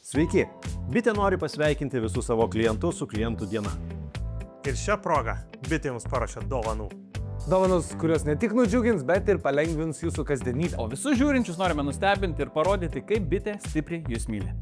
Sveiki, Bitė nori pasveikinti visus savo klientus su klientų diena. Ir šią progą Bitė jums paruošė dovanų. Dovanos, kurios ne tik nudžiugins, bet ir palengvins jūsų kasdienybę. O visus žiūrinčius norime nustebinti ir parodyti, kaip Bitė stipriai jūs myli.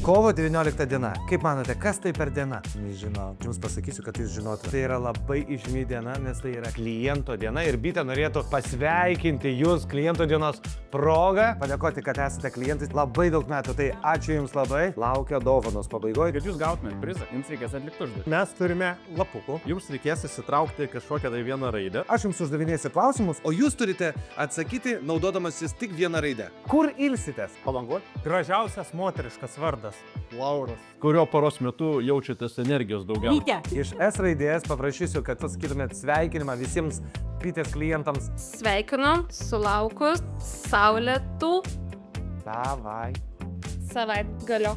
Kovo 19 diena. Kaip manote, kas tai per diena? Nežinau. Jums pasakysiu, kad jūs žinotumėte. Tai yra labai išmi diena, nes tai yra kliento diena ir Bitė norėtų pasveikinti jūs kliento dienos progą. Padėkoti, kad esate klientais labai daug metų. Tai ačiū jums labai. Laukia dovanos pabaigoje. Kad jūs gautumėt prizą, jums reikės atlikti užduotį. Mes turime lapukų. Jums reikės įsitraukti kažkokią tai vieną raidę. Aš jums uždavinėsiu klausimus, o jūs turite atsakyti, naudodamasis tik vieną raidę. Kur ilsitės? Palangoj. Gražiausias moteriškas vardas. Lauras. Kurio paros metu jaučiatės energijos daugiau? Bitė. Iš S raidės paprašysiu, kad pasakytumėt sveikinimą visiems Bitės klientams. Sveikinu, sulaukus saulėtų Davai. savaitgalio.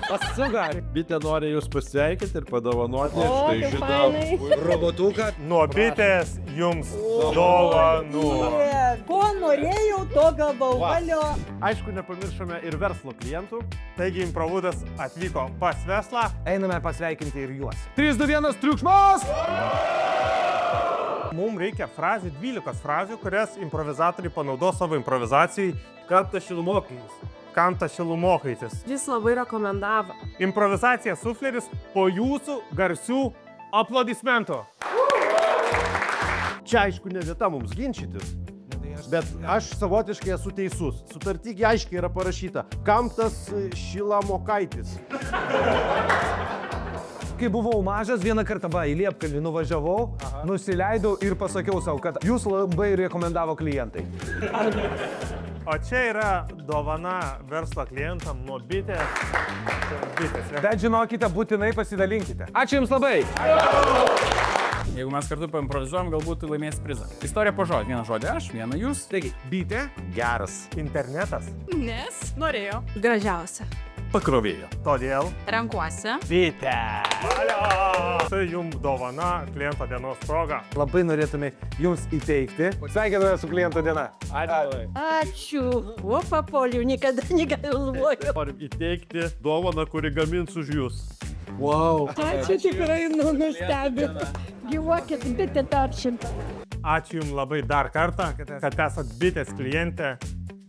Pasugari. Bitė nori jūs pasveikinti ir padovanoti O, štai kaip šitą fainai. Robotuką. Nuo Bitės jums dovanų. Ko norėjau, to gavau. Valio. Aišku, nepamiršome ir verslo klientų. Taigi Improvudas atvyko pas verslą. Einame pasveikinti ir juos. 3, 2, 1, triukšmas! Mums reikia frazių, 12 frazių, kurias improvizatoriai panaudos savo improvizacijai. Kanta šilumokais. Kanta šilumokaitis. Jis labai rekomendavo. Improvizacija sufleris po jūsų garsių aplodismentų. Čia aišku ne vieta mums ginčytis, bet aš savotiškai esu teisus. Sutartygi aiškiai yra parašyta, kam tas šilamokaitis. Kai buvau mažas, vieną kartą į Liepkalnį nuvažiavau, nusileidau ir pasakiau savo, kad jūs labai rekomendavo klientai. O čia yra dovana verslo klientam nuo Bitės. Bet žinokite, būtinai pasidalinkite. Ačiū jums labai! Jeigu mes kartu paimprovizuojam, galbūt laimės prizą. Istorija po žodį. Vieną žodį aš, vieną jūs. Taigi, Bitė. Geras. Internetas. Nes norėjau. Gražiausia. Pakrovėjo. Todėl Renkuosi. Bitė. Tai jums dovana kliento dienos proga. Labai norėtume jums įteikti. Sveikiname su kliento diena. Ačiū. O, papoliu, niekada negalvoju. Norim įteikti dovaną, kuri gamins už jūs. Wow. Ačiū, tikrai nustebino. Gyvuokit, Bitė dar šimtą. Ačiū jums labai dar kartą, kad esat Bitės klientė,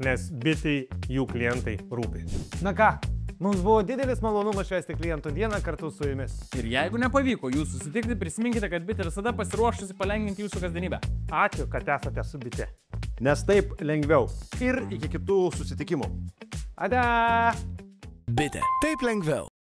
nes Bitei jų klientai rūpi. Na ką, mums buvo didelis malonumas švęsti klientų dieną kartu su jumis. Ir jeigu nepavyko jūsų susitikti, prisiminkite, kad Bitė visada pasiruošusi palengvinti jūsų kasdienybę. Ačiū, kad esate su Bitė. Nes taip lengviau. Ir iki kitų susitikimų. Ade! Bitė. Taip lengviau.